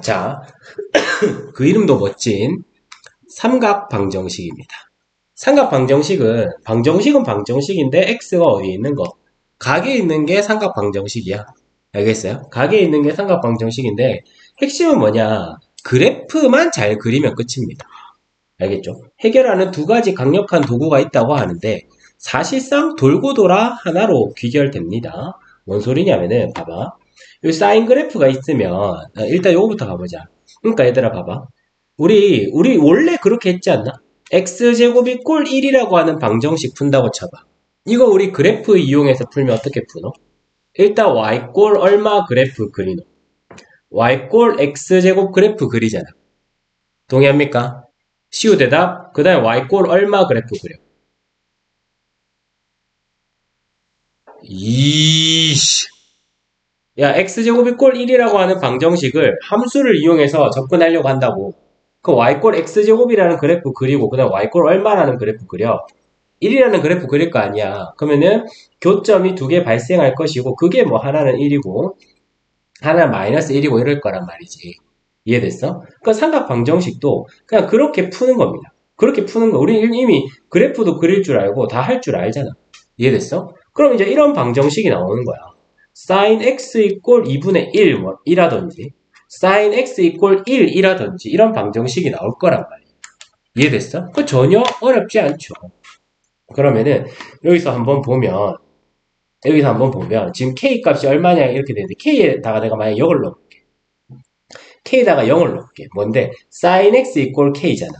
자, 그 이름도 멋진 삼각 방정식입니다. 삼각 방정식은 방정식인데 x가 어디에 있는 거? 각에 있는 게 삼각 방정식이야. 알겠어요? 각에 있는 게 삼각 방정식인데 핵심은 뭐냐? 그래프만 잘 그리면 끝입니다. 알겠죠? 해결하는 두 가지 강력한 도구가 있다고 하는데 사실상 돌고 돌아 하나로 귀결됩니다. 뭔 소리냐면은 봐봐. 이 사인 그래프가 있으면 일단 요거부터 가보자. 그러니까 얘들아 봐봐. 우리 원래 그렇게 했지 않나? x제곱이 꼴 1이라고 하는 방정식 푼다고 쳐봐. 이거 우리 그래프 이용해서 풀면 어떻게 푸노? 일단 y꼴 얼마 그래프 그리노? y꼴 x제곱 그래프 그리잖아. 동의합니까? 시우 대답. 그 다음에 y꼴 얼마 그래프 그려. 이씨. 야, x제곱이 꼴 1이라고 하는 방정식을 함수를 이용해서 접근하려고 한다고. 그 y꼴 x제곱이라는 그래프 그리고 그 다음 y꼴 얼마라는 그래프 그려. 1이라는 그래프 그릴 거 아니야. 그러면은 교점이 두 개 발생할 것이고 그게 뭐 하나는 1이고 하나는 마이너스 1이고 이럴 거란 말이지. 이해됐어? 그 삼각 방정식도 그냥 그렇게 푸는 겁니다. 그렇게 푸는 거. 우리 이미 그래프도 그릴 줄 알고 다 할 줄 알잖아. 이해됐어? 그럼 이제 이런 방정식이 나오는 거야. sin x 이꼴 2분의 1 이라든지 sin x 이꼴 1이라든지 이런 방정식이 나올 거란 말이야. 이해됐어? 그 전혀 어렵지 않죠. 그러면은 여기서 한번 보면 지금 k 값이 얼마냐 이렇게 되는데 k에다가 내가 만약 0을 넣을게. k에다가 0을 넣을게. 뭔데? sin x 이꼴 k잖아.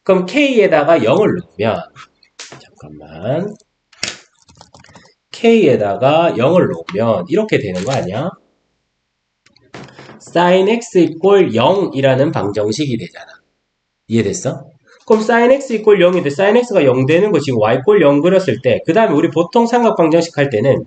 그럼 k에다가 0을 넣으면 잠깐만 k에다가 0을 넣으면 이렇게 되는 거 아니야? sin x 이꼴 0이라는 방정식이 되잖아. 이해됐어? 그럼 sin x 이꼴 0인데 sin x가 0 되는 거 지금 y 꼴 0 그렸을 때 그 다음에 우리 보통 삼각방정식 할 때는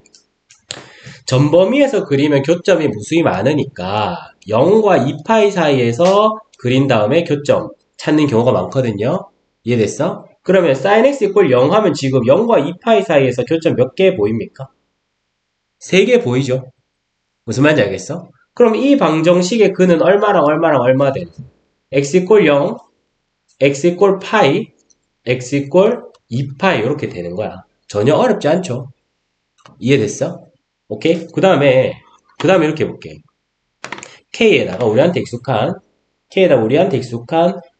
전범위에서 그리면 교점이 무수히 많으니까 0과 2파이 사이에서 그린 다음에 교점 찾는 경우가 많거든요. 이해됐어? 그러면 sin x 이꼴 0 하면 지금 0과 2파이 사이에서 교점 몇 개 보입니까? 3개 보이죠? 무슨 말인지 알겠어? 그럼 이 방정식의 근은 얼마랑 얼마랑 얼마 되는? x 이꼴 0, x 이꼴 파이, x 이꼴 2파이 이렇게 되는 거야. 전혀 어렵지 않죠? 이해됐어? 오케이? 그 다음에 이렇게 해볼게. k에다가 우리한테 익숙한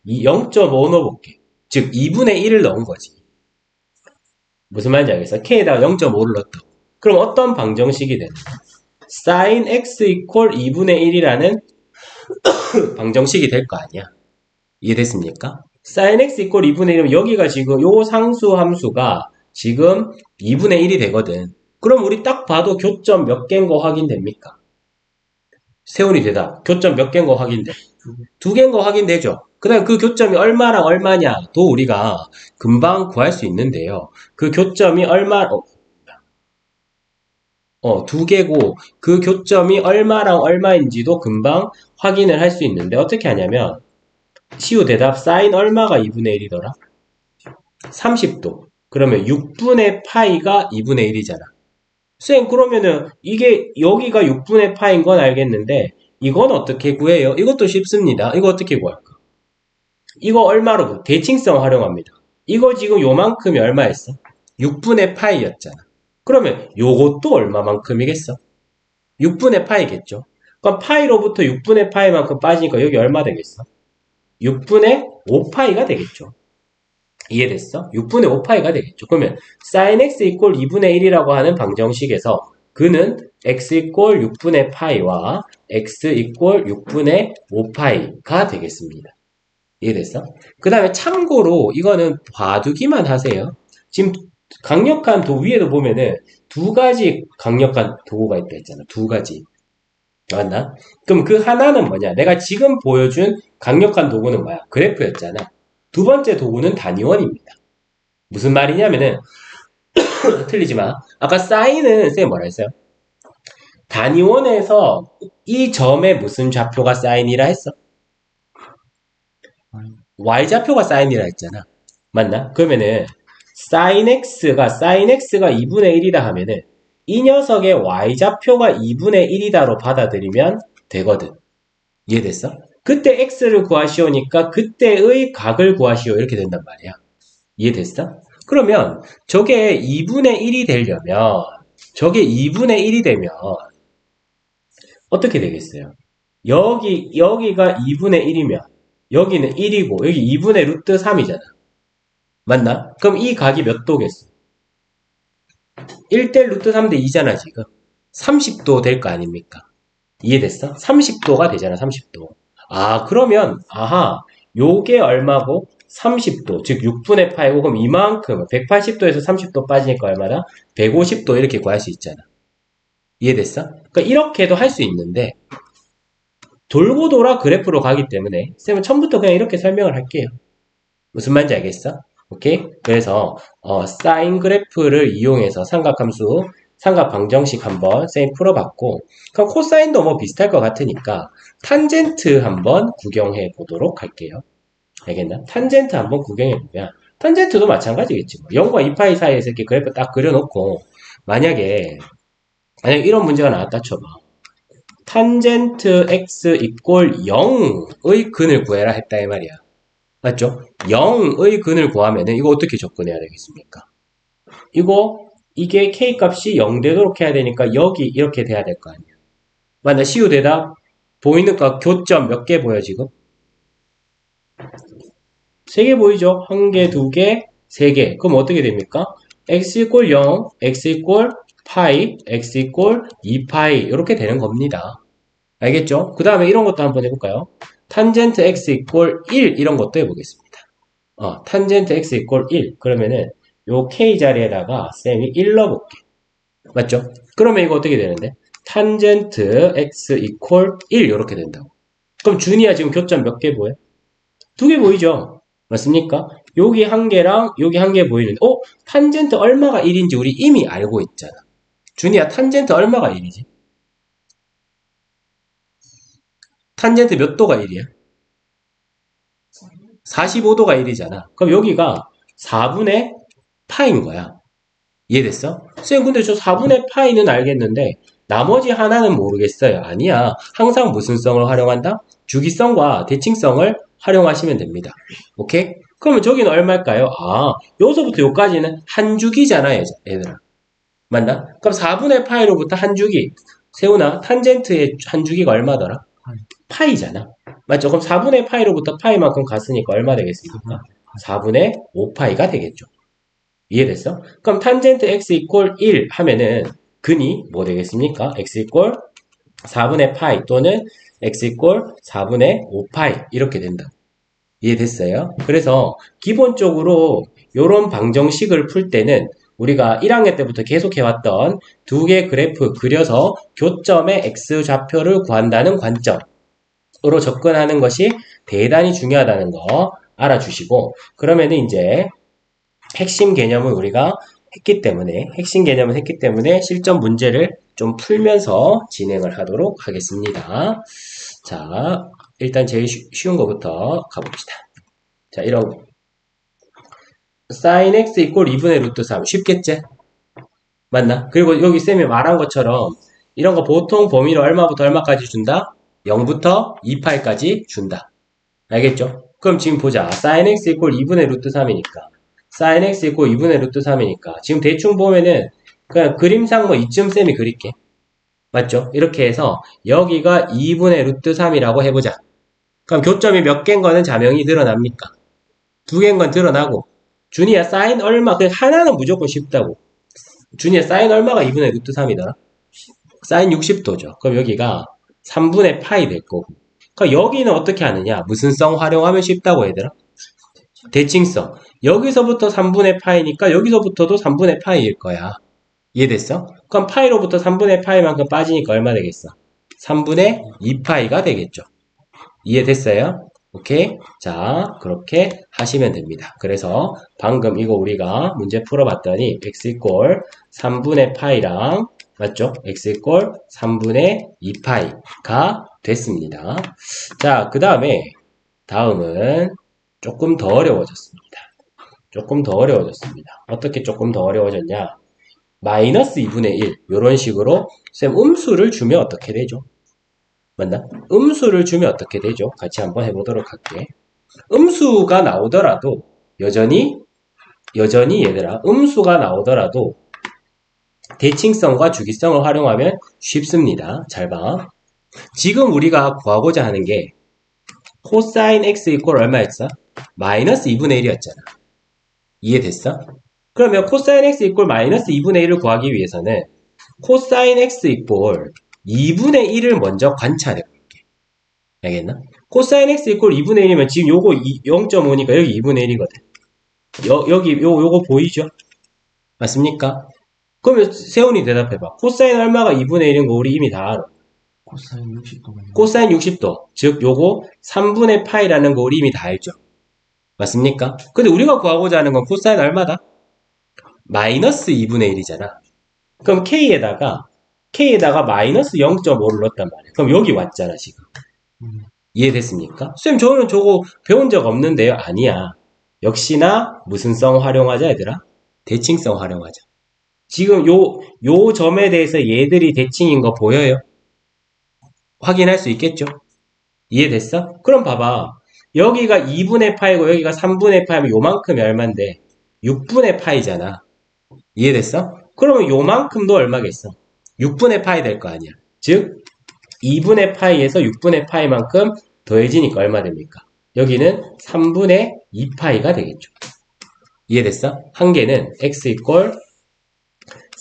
이 0.5 넣어볼게. 즉 2분의 1을 넣은 거지. 무슨 말인지 알겠어? k에다가 0.5를 넣었다. 그럼 어떤 방정식이 되는? sin x 이퀄 2분의 1이라는 방정식이 될 거 아니야. 이해됐습니까? sin x 이퀄 2분의 1이면 여기가 지금 요 상수 함수가 지금 2분의 1이 되거든. 그럼 우리 딱 봐도 교점 몇 개인 거 확인됩니까? 세훈이 대답. 교점 몇 개인 거 확인돼? 두 개인 거 확인되죠? 그 다음 그 교점이 얼마랑 얼마냐도 우리가 금방 구할 수 있는데요. 그 교점이 두 개고 그 교점이 얼마랑 얼마인지도 금방 확인을 할 수 있는데 어떻게 하냐면 시우 대답 sin 얼마가 2분의 1이더라? 30도. 그러면 6분의 파이가 2분의 1이잖아. 쌤, 그러면은 이게 여기가 6분의 파인 건 알겠는데 이건 어떻게 구해요? 이것도 쉽습니다. 이거 어떻게 구할까? 이거 얼마로 대칭성 활용합니다. 이거 지금 요만큼이 얼마였어? 6분의 파이였잖아. 그러면 요것도 얼마만큼이겠어? 6분의 파이겠죠. 그럼 파이로부터 6분의 파이만큼 빠지니까 여기 얼마 되겠어? 6분의 5파이가 되겠죠. 이해됐어? 6분의 5파이가 되겠죠. 그러면 sin x 이꼴 2분의 1이라고 하는 방정식에서 그는 x 이꼴 6분의 파이와 x 이꼴 6분의 5파이가 되겠습니다. 이해됐어? 그 다음에 참고로 이거는 봐두기만 하세요. 지금 강력한 위에도 보면은 두 가지 강력한 도구가 있다 했잖아. 두 가지. 맞나? 그럼 그 하나는 뭐냐? 내가 지금 보여준 강력한 도구는 뭐야? 그래프였잖아. 두 번째 도구는 단위원입니다. 무슨 말이냐면은 틀리지 마. 아까 사인은 쌤이 뭐라 했어요? 단위원에서 이 점에 무슨 좌표가 사인이라 했어? y좌표가 사인이라 했잖아. 맞나? 그러면은 sin x가 2분의 1이다 하면은 이 녀석의 y좌표가 2분의 1이다로 받아들이면 되거든. 이해됐어? 그때 x를 구하시오니까 그때의 각을 구하시오. 이렇게 된단 말이야. 이해됐어? 그러면 저게 2분의 1이 되려면 저게 2분의 1이 되면 어떻게 되겠어요? 여기가 2분의 1이면 여기는 1이고 여기 2분의 루트 3이잖아. 맞나? 그럼 이 각이 몇 도겠어? 1대 루트 3대 2잖아 지금. 30도 될 거 아닙니까? 이해됐어? 30도가 되잖아 30도. 아 그러면 아하 요게 얼마고? 30도 즉 6분의 파이고 그럼 이만큼 180도에서 30도 빠지니까 얼마나? 150도 이렇게 구할 수 있잖아. 이해됐어? 그러니까 이렇게도 할 수 있는데 돌고 돌아 그래프로 가기 때문에 쌤은 처음부터 그냥 이렇게 설명을 할게요. 무슨 말인지 알겠어? 오케이? 그래서 사인 그래프를 이용해서 삼각함수 삼각 방정식 한번 쌤이 풀어봤고 그럼 코사인도 뭐 비슷할 것 같으니까 탄젠트 한번 구경해 보도록 할게요. 알겠나? 탄젠트 한번 구경해 보면 탄젠트도 마찬가지겠지. 뭐 0과 2파이 사이에서 이렇게 그래프 딱 그려놓고 만약에 이런 문제가 나왔다 쳐봐. 탄젠트 x 이꼴 0의 근을 구해라 했다 이 말이야. 맞죠? 0의 근을 구하면은 이거 어떻게 접근해야 되겠습니까? 이게 k 값이 0 되도록 해야 되니까 여기 이렇게 돼야 될 거 아니야. 맞나? 시우 대답 보이는 거 교점 몇 개 보여 지금? 3개 보이죠? 1개, 2개, 3개. 그럼 어떻게 됩니까? x 이꼴 0, x 이꼴 파이, x 이꼴 2파이 이렇게 되는 겁니다. 알겠죠? 그 다음에 이런 것도 한번 해볼까요? 탄젠트 x 이꼴 1 이런 것도 해보겠습니다. 탄젠트 x 이꼴 1 그러면은 요 k 자리에다가 쌤이 1 넣어볼게. 맞죠? 그러면 이거 어떻게 되는데? 탄젠트 x 이꼴 1 이렇게 된다고. 그럼 준이야 지금 교점 몇 개 보여? 2개 보이죠? 맞습니까? 여기 한 개랑 여기 한 개 보이는데 탄젠트 얼마가 1인지 우리 이미 알고 있잖아. 준이야 탄젠트 얼마가 1이지? 탄젠트 몇 도가 1이야? 45도가 1이잖아. 그럼 여기가 4분의 파인 거야. 이해됐어? 쌤 근데 저 4분의 파이는 알겠는데 나머지 하나는 모르겠어요. 아니야. 항상 무슨 성을 활용한다? 주기성과 대칭성을 활용하시면 됩니다. 오케이? 그러면 저기는 얼마일까요? 여기서부터 여기까지는 한 주기잖아, 얘들아. 맞나? 그럼 4분의 파이로부터 한 주기. 세훈아, 탄젠트의 한 주기가 얼마더라? 파이잖아. 맞죠? 그럼 4분의 파이로부터 파이만큼 갔으니까 얼마 되겠습니까? 4분의 5파이가 되겠죠. 이해됐어? 그럼 탄젠트 x 이꼴 1 하면은 근이 뭐 되겠습니까? x 이꼴 4분의 파이 또는 x 이꼴 4분의 5파이 이렇게 된다. 이해됐어요? 그래서 기본적으로 이런 방정식을 풀 때는 우리가 1학년 때부터 계속 해왔던 두 개 그래프 그려서 교점의 x 좌표를 구한다는 관점으로 접근하는 것이 대단히 중요하다는 거 알아주시고 그러면은 이제 핵심 개념은 우리가 핵심 개념을 했기 때문에 실전 문제를 좀 풀면서 진행을 하도록 하겠습니다. 자, 일단 제일 쉬운 거부터 가봅시다. 자, 이런 sin x 이꼴 2분의 루트 3 쉽겠지? 맞나? 그리고 여기 쌤이 말한 것처럼 이런 거 보통 범위를 얼마부터 얼마까지 준다? 0부터 2파이까지 준다. 알겠죠? 그럼 지금 보자. sin x 이꼴 2분의 루트 3이니까 sin x 이꼴 2분의 루트 3이니까 지금 대충 보면은 그냥 그림상 뭐 이쯤 쌤이 그릴게. 맞죠? 이렇게 해서 여기가 2분의 루트 3이라고 해보자. 그럼 교점이 몇 개인 거는 자명이 드러납니까? 2개인 건 드러나고 준이야 사인 얼마? 그 하나는 무조건 쉽다고. 준이야 사인 얼마가 2분의 루트 3이더라? 사인 60도죠. 그럼 여기가 3분의 파이 될 거고. 그럼 여기는 어떻게 하느냐? 무슨 성 활용하면 쉽다고 얘들아? 대칭성. 여기서부터 3분의 파이니까 여기서부터도 3분의 파이일 거야. 이해됐어? 그럼 파이로부터 3분의 파이만큼 빠지니까 얼마 되겠어? 3분의 2파이가 되겠죠. 이해됐어요? 오케이? 자, 그렇게 하시면 됩니다. 그래서 방금 이거 우리가 문제 풀어봤더니 x 이꼴 3분의 파이랑 맞죠? x 이꼴 3분의 2파이가 됐습니다. 자, 그 다음은 조금 더 어려워졌습니다. 조금 더 어려워졌습니다. 어떻게 조금 더 어려워졌냐? 마이너스 2분의 1 이런 식으로 쌤 음수를 주면 어떻게 되죠? 맞나? 음수를 주면 어떻게 되죠? 같이 한번 해보도록 할게. 음수가 나오더라도 여전히 얘들아 음수가 나오더라도 대칭성과 주기성을 활용하면 쉽습니다. 잘 봐. 지금 우리가 구하고자 하는 게 코사인 x 이퀄 얼마였어? 마이너스 2분의 1이었잖아. 이해됐어? 그러면 코사인 x 이퀄 마이너스 2분의 1을 구하기 위해서는 코사인 x 이퀄 2분의 1을 먼저 관찰해 볼게. 알겠나? 코사인 x 이퀄 2분의 1이면 지금 요거 0.5니까 여기 2분의 1이거든. 여기 요거 보이죠? 맞습니까? 그러면 세훈이 대답해봐. 코사인 얼마가 2분의 1인 거 우리 이미 다 알아. 코사인 60도. 코사인 60도. 즉 요거 3분의 파이라는 거 우리 이미 다 알죠. 맞습니까? 근데 우리가 구하고자 하는 건 코사인 얼마다? 마이너스 2분의 1이잖아. 그럼 K에다가 마이너스 0.5를 넣었단 말이야. 그럼 여기 왔잖아, 지금. 이해됐습니까? 쌤, 저는 저거 배운 적 없는데요? 아니야. 역시나 무슨 성 활용하자, 얘들아? 대칭성 활용하자. 지금 요 점에 대해서 얘들이 대칭인 거 보여요? 확인할 수 있겠죠? 이해됐어? 그럼 봐봐. 여기가 2분의 파이고 여기가 3분의 파이면 요만큼이 얼만데 6분의 파이잖아. 이해됐어? 그러면 요만큼도 얼마겠어? 6분의 파이 될 거 아니야. 즉 2분의 파이에서 6분의 파이만큼 더해지니까 얼마 됩니까? 여기는 3분의 2파이가 되겠죠. 이해됐어? 한 개는 x 이퀄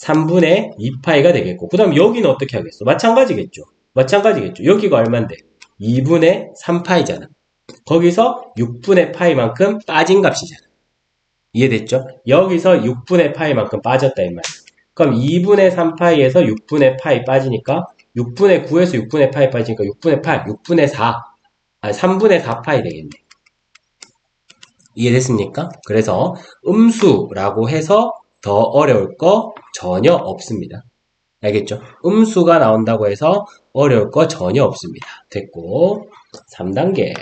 3분의 2파이가 되겠고 그 다음 여기는 어떻게 하겠어? 마찬가지겠죠. 여기가 얼만데? 2분의 3파이잖아. 거기서 6분의 파이만큼 빠진 값이잖아. 이해됐죠? 여기서 6분의 파이만큼 빠졌다 이 말이야. 그럼 2분의 3파이에서 6분의 파이 빠지니까 6분의 9에서 6분의 파이 빠지니까 6분의 8, 6분의 4, 3분의 4파이 되겠네. 이해됐습니까? 그래서 음수라고 해서 더 어려울 거 전혀 없습니다. 알겠죠? 음수가 나온다고 해서 어려울 거 전혀 없습니다. 됐고 3단계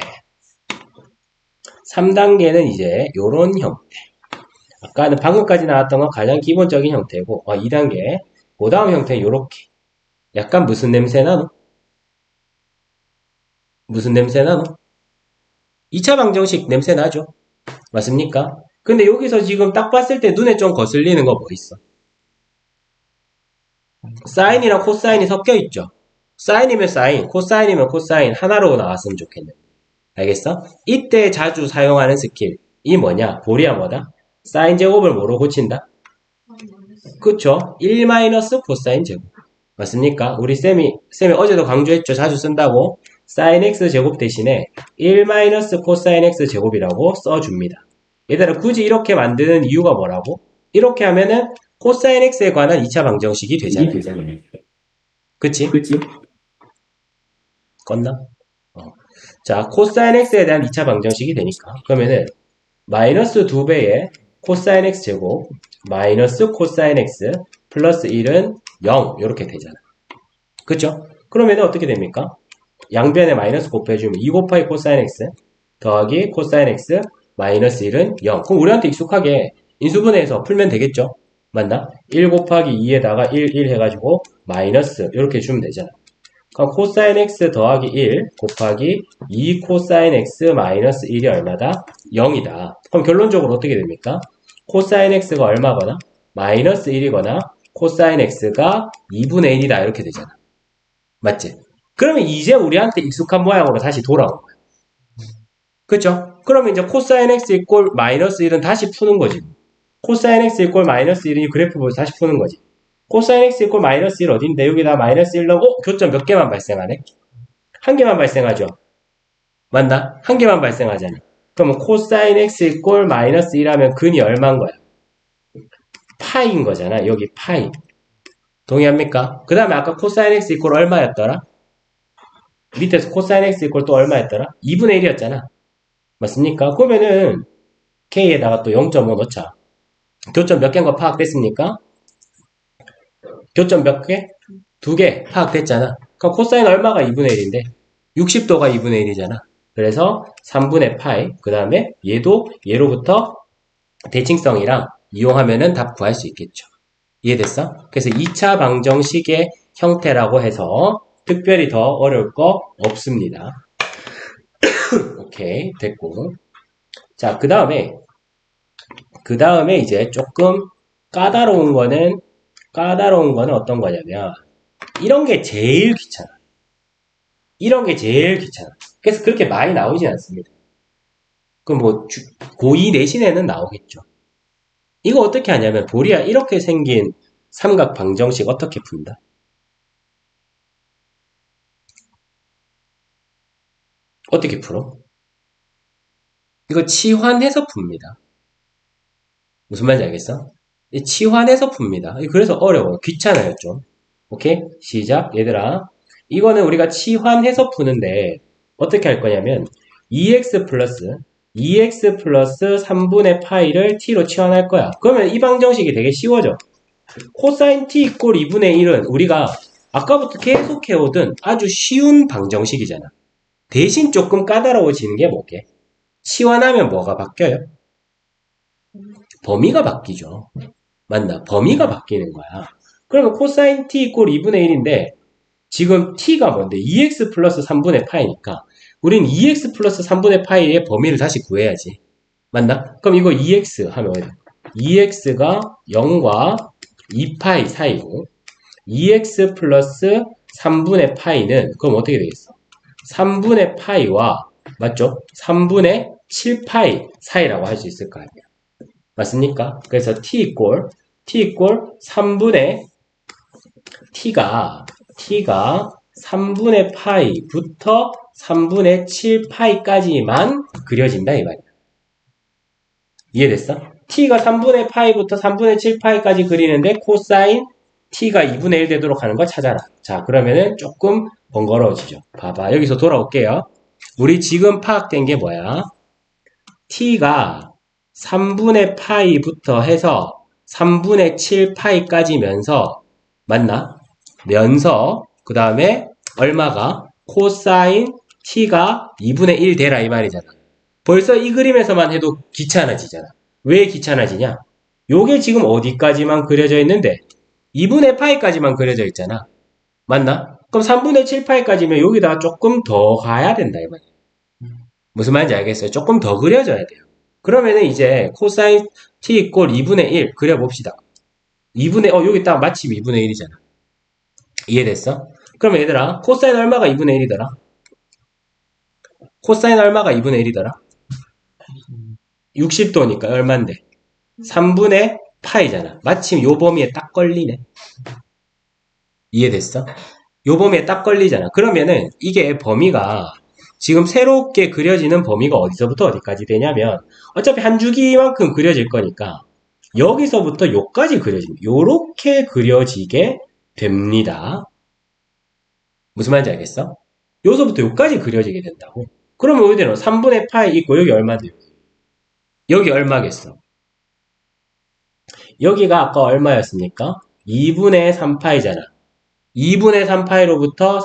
3단계는 이제 요런 형태. 아까는 방금까지 나왔던 건 가장 기본적인 형태고 2단계 그 다음 형태는 요렇게 약간 무슨 냄새 나노? 2차 방정식 냄새 나죠? 맞습니까? 근데 여기서 지금 딱 봤을 때 눈에 좀 거슬리는 거 뭐 있어? 사인이랑 코사인이 섞여 있죠? 사인이면 사인, 코사인이면 코사인 하나로 나왔으면 좋겠는데. 알겠어? 이때 자주 사용하는 스킬. 이 뭐냐? 볼이야 뭐다? 사인 제곱을 뭐로 고친다? 그쵸? 1 마이너스 코사인 제곱. 맞습니까? 우리 쌤이 어제도 강조했죠? 자주 쓴다고. 사인 x 제곱 대신에 1 마이너스 코사인 x 제곱이라고 써줍니다. 얘들아 굳이 이렇게 만드는 이유가 뭐라고? 이렇게 하면은 코사인 x에 관한 2차 방정식이 되잖아요. 그치? 껐나? 자, 코사인 x에 대한 2차 방정식이 되니까. 그러면은 마이너스 2배의 코사인 x 제곱 마이너스 코사인 x 플러스 1은 0 이렇게 되잖아. 그쵸? 그러면 어떻게 됩니까? 양변에 마이너스 곱해주면 2 곱하기 코사인 x 더하기 코사인 x 마이너스 1은 0. 그럼 우리한테 익숙하게 인수분해해서 풀면 되겠죠? 맞나? 1 곱하기 2에다가 1 해가지고 마이너스 이렇게 주면 되잖아. 그럼 코사인 x 더하기 1 곱하기 2 코사인 x 마이너스 1이 얼마다? 0이다. 그럼 결론적으로 어떻게 됩니까? 코사인 x가 얼마거나 마이너스 1이거나 코사인 x가 2분의 1이다 이렇게 되잖아. 맞지? 그러면 이제 우리한테 익숙한 모양으로 다시 돌아온 거야. 그쵸? 그러면 이제 코사인 x 이꼴 마이너스 1은 다시 푸는 거지. 코사인 x 이꼴 마이너스 1이 그래프 보면서 다시 푸는 거지. 코사인 x 이꼴 마이너스 1 어딘데? 여기다 마이너스 1 넣고 교점 몇 개만 발생하네? 한 개만 발생하죠? 맞나? 한 개만 발생하잖아. 그러면 코사인 x 이꼴 마이너스 1 하면 근이 얼마인 거야? 파이인 거잖아. 여기 파이. 동의합니까? 그 다음에 아까 코사인 x 이꼴 얼마였더라? 밑에서 코사인 x 이꼴 또 얼마였더라? 2분의 1이었잖아. 맞습니까? 그러면은 k에다가 또 0.5 넣자. 교점 몇 개인 거 파악됐습니까? 교점 몇 개? 2개 파악됐잖아. 그럼 코사인 얼마가 2분의 1인데? 60도가 2분의 1이잖아. 그래서 3분의 파이, 그 다음에 얘도 얘로부터 대칭성이랑 이용하면은 답 구할 수 있겠죠. 이해됐어? 그래서 2차 방정식의 형태라고 해서 특별히 더 어려울 거 없습니다. 오케이, 됐고. 자, 그 다음에 이제 조금 까다로운 거는 어떤 거냐면, 이런 게 제일 귀찮아. 그래서 그렇게 많이 나오진 않습니다. 그럼 뭐, 고2 내신에는 나오겠죠. 이거 어떻게 하냐면, 보리야, 이렇게 생긴 삼각 방정식 어떻게 푼다? 어떻게 풀어? 이거 치환해서 풉니다. 무슨 말인지 알겠어? 치환해서 풉니다. 그래서 어려워요. 귀찮아요, 좀. 오케이? 시작. 얘들아. 이거는 우리가 치환해서 푸는데, 어떻게 할 거냐면, 2x 플러스 3분의 파이를 t로 치환할 거야. 그러면 이 방정식이 되게 쉬워져. 코사인 t 이꼴 2분의 1은 우리가 아까부터 계속 해오던 아주 쉬운 방정식이잖아. 대신 조금 까다로워지는 게 뭐게? 치환하면 뭐가 바뀌어요? 범위가 바뀌죠. 맞나? 범위가 바뀌는 거야. 그러면 코사인 t 이꼴 2분의 1인데 지금 t가 뭔데? 2x 플러스 3분의 파이니까 우린 2x 플러스 3분의 파이의 범위를 다시 구해야지. 맞나? 그럼 이거 2x 하면 2x가 0과 2파이 사이고 2x 플러스 3분의 파이는 그럼 어떻게 되겠어? 3분의 파이와 맞죠? 3분의 7파이 사이라고 할 수 있을 거 아니야. 맞습니까? 그래서 t 이꼴 3분의 t가 3분의 파이부터 3분의 7파이까지만 그려진다 이 말이야. 이해됐어? t가 3분의 파이부터 3분의 7파이까지 그리는데 코사인 t가 2분의 1 되도록 하는 걸 찾아라. 자, 그러면은 조금 번거로워지죠. 봐봐. 여기서 돌아올게요. 우리 지금 파악된 게 뭐야? t가 3분의 파이부터 해서 3분의 7파이까지면서 맞나? 그 다음에 얼마가? 코사인 t가 2분의 1 되라 이 말이잖아. 벌써 이 그림에서만 해도 귀찮아지잖아. 왜 귀찮아지냐? 요게 지금 어디까지만 그려져 있는데 2분의 파이까지만 그려져 있잖아. 맞나? 그럼 3분의 7파이까지면 여기다가 조금 더 가야 된다 이 말이야. 무슨 말인지 알겠어요? 조금 더 그려줘야 돼요. 그러면은 이제 코사인 t 이꼴 2분의 1 그려봅시다. 여기 딱 마침 2분의 1이잖아. 이해됐어? 그럼 얘들아, 코사인 얼마가 2분의 1이더라? 코사인 얼마가 2분의 1이더라? 60도니까 얼만데? 3분의 파이잖아. 마침 요 범위에 딱 걸리네. 이해됐어? 요 범위에 딱 걸리잖아. 그러면은 이게 범위가 지금 새롭게 그려지는 범위가 어디서부터 어디까지 되냐면 어차피 한 주기만큼 그려질 거니까 여기서부터 요까지 그려집니다. 요렇게 그려지게 됩니다. 무슨 말인지 알겠어? 여기서부터 요까지 그려지게 된다고. 그러면 우리들은 3분의 파이 있고 여기 얼마인데? 여기 얼마겠어? 여기가 아까 얼마였습니까? 2분의 3파이잖아. 2분의 3파이로부터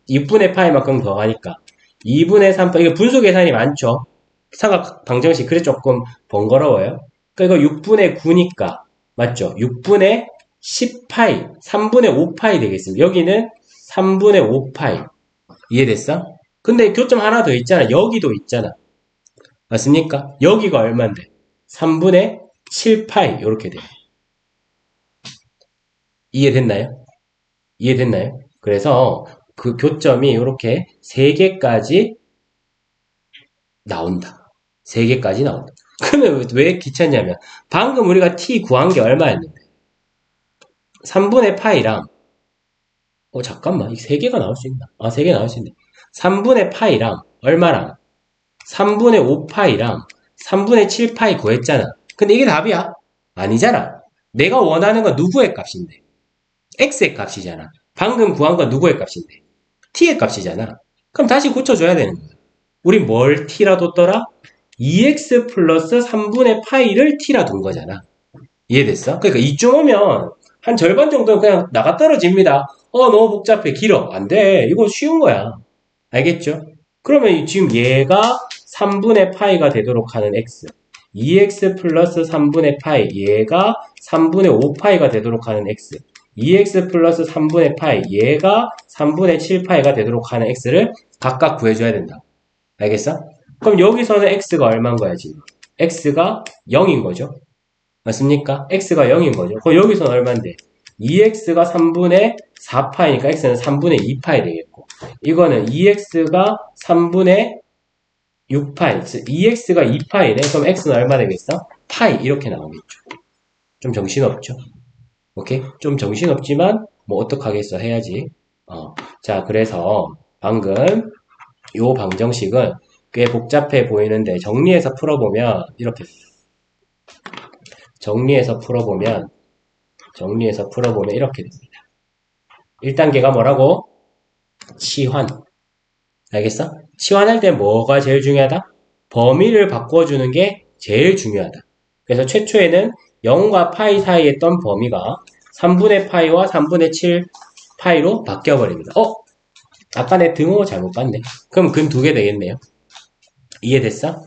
6분의 파이만큼 더 가니까 2분의 3파이, 이거 분수 계산이 많죠? 삼각 방정식 그래 조금 번거로워요. 그러니까 이거 6분의 9니까 맞죠? 6분의 10파이, 3분의 5파이 되겠습니다. 여기는 3분의 5파이. 이해됐어? 근데 교점 하나 더 있잖아. 여기도 있잖아. 맞습니까? 여기가 얼만데? 3분의 7파이 이렇게 돼. 이해됐나요? 그래서 그 교점이 이렇게 3개까지 나온다. 3개까지 나온다. 그러면 왜 귀찮냐면 방금 우리가 t 구한 게 얼마였는데? 3분의 파이랑 잠깐만. 이 3개가 나올 수 있나? 3개 나올 수 있네. 3분의 파이랑 얼마랑? 3분의 5파이랑 3분의 7파이 구했잖아. 근데 이게 답이야? 아니잖아. 내가 원하는 건 누구의 값인데? x의 값이잖아. 방금 구한 건 누구의 값인데? t의 값이잖아. 그럼 다시 고쳐줘야 되는 거야. 우리 뭘 t라 뒀더라? 2x 플러스 3분의 파이를 t라 둔 거잖아. 이해됐어? 그러니까 이쯤 오면 한 절반 정도는 그냥 나가 떨어집니다. 너무 복잡해. 길어. 안 돼. 이거 쉬운 거야. 알겠죠? 그러면 지금 얘가 3분의 파이가 되도록 하는 x. 2x 플러스 3분의 파이. 얘가 3분의 5파이가 되도록 하는 x. 2x 플러스 3분의 파이, 얘가 3분의 7파이가 되도록 하는 x를 각각 구해줘야 된다. 알겠어? 그럼 여기서는 x가 얼마인 거야, 지금? x가 0인 거죠? 맞습니까? x가 0인 거죠. 그럼 여기서는 얼마인데? 2x가 3분의 4파이니까 x는 3분의 2파이 되겠고, 이거는 2x가 3분의 6파이, 2x가 2파이네. 그럼 x는 얼마 되겠어? 파이 이렇게 나오겠죠. 좀 정신없죠? 오케이? 좀 정신없지만 뭐 어떡하겠어, 해야지. 자, 그래서 방금 요 방정식은 꽤 복잡해 보이는데 정리해서 풀어보면 이렇게 정리해서 풀어보면 이렇게 됩니다. 1단계가 뭐라고? 치환. 알겠어? 치환할 때 뭐가 제일 중요하다? 범위를 바꿔주는 게 제일 중요하다. 그래서 최초에는 0과 파이 사이에 있던 범위가 3분의 파이와 3분의 7 파이로 바뀌어버립니다. 아까 내 등호 잘못 봤네. 그럼 근 두 개 되겠네요. 이해됐어?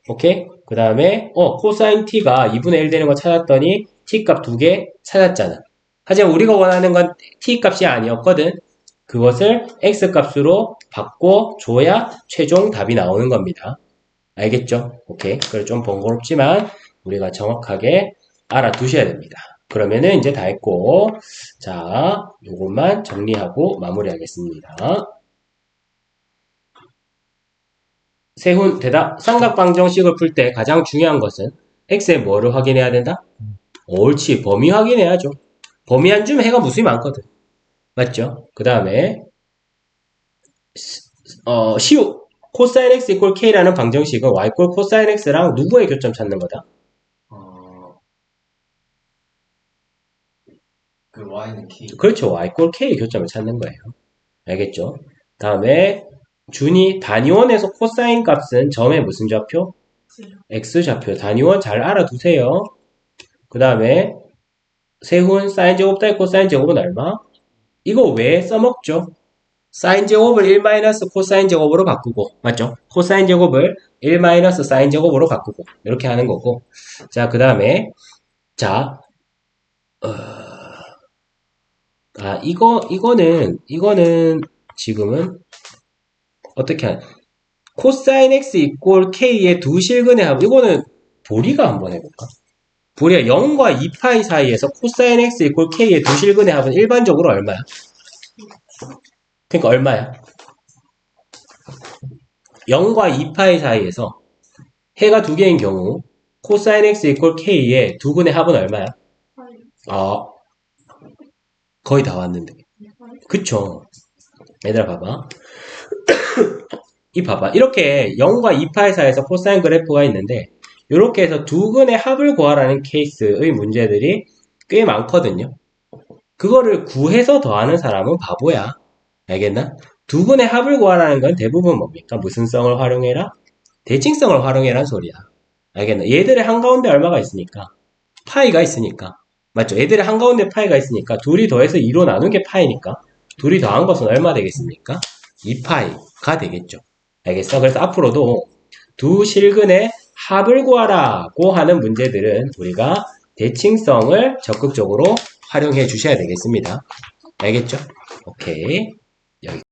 오케이? 그 다음에 코사인 t가 2분의 1 되는 거 찾았더니 t 값 두 개 찾았잖아. 하지만 우리가 원하는 건 t 값이 아니었거든. 그것을 x 값으로 바꿔줘야 최종 답이 나오는 겁니다. 알겠죠? 오케이. 그래 좀 번거롭지만 우리가 정확하게 알아두셔야 됩니다. 그러면은 이제 다 했고, 자, 요것만 정리하고 마무리하겠습니다. 세훈 대답. 삼각방정식을 풀 때 가장 중요한 것은 x의 뭐를 확인해야 된다? 옳지. 범위 확인해야죠. 범위 안 주면 해가 무수히 많거든. 맞죠? 그 다음에 시우. 코사인 x 이퀄 k라는 방정식은 y 이퀄 코사인 x랑 누구의 교점 찾는 거다? 그 y는 k. 그렇죠. y 이퀄 k의 교점을 찾는 거예요. 알겠죠? 다음에 준이 단위원에서 코사인 값은 점의 무슨 좌표? x좌표. 단위원 잘 알아두세요. 그 다음에 세훈 사인 제곱 따위 코사인 제곱은 얼마? 이거 왜 써먹죠? 사인 제곱을 1 코사인 제곱으로 바꾸고, 맞죠? 코사인 제곱을 1 사인 제곱으로 바꾸고 이렇게 하는 거고. 자, 그 다음에 자, 이거는 지금은 어떻게 하냐? 코사인 x 이꼴 k의 두 실근의 합. 이거는 보리가 한번 해볼까? 보리가 0과 2파이 사이에서 코사인 x 이꼴 k의 두 실근의 합은 일반적으로 얼마야? 그러니까 얼마야? 0과 2파이 사이에서 해가 두 개인 경우 코사인 x 이꼴 k의 두 근의 합은 얼마야? 거의 다 왔는데. 그쵸? 얘들아 봐봐. 봐봐. 이렇게 0과 2파이 사이에서 코사인 그래프가 있는데 이렇게 해서 두 근의 합을 구하라는 케이스의 문제들이 꽤 많거든요. 그거를 구해서 더하는 사람은 바보야. 알겠나? 두 근의 합을 구하라는 건 대부분 뭡니까? 무슨 성을 활용해라? 대칭성을 활용해라는 소리야. 알겠나? 얘들의 한가운데 얼마가 있으니까? 파이가 있으니까. 맞죠? 얘들의 한가운데 파이가 있으니까 둘이 더해서 2로 나눈 게 파이니까 둘이 더한 것은 얼마 되겠습니까? 2파이가 되겠죠. 알겠어? 그래서 앞으로도 두 실근의 합을 구하라고 하는 문제들은 우리가 대칭성을 적극적으로 활용해 주셔야 되겠습니다. 알겠죠? 오케이. 여기.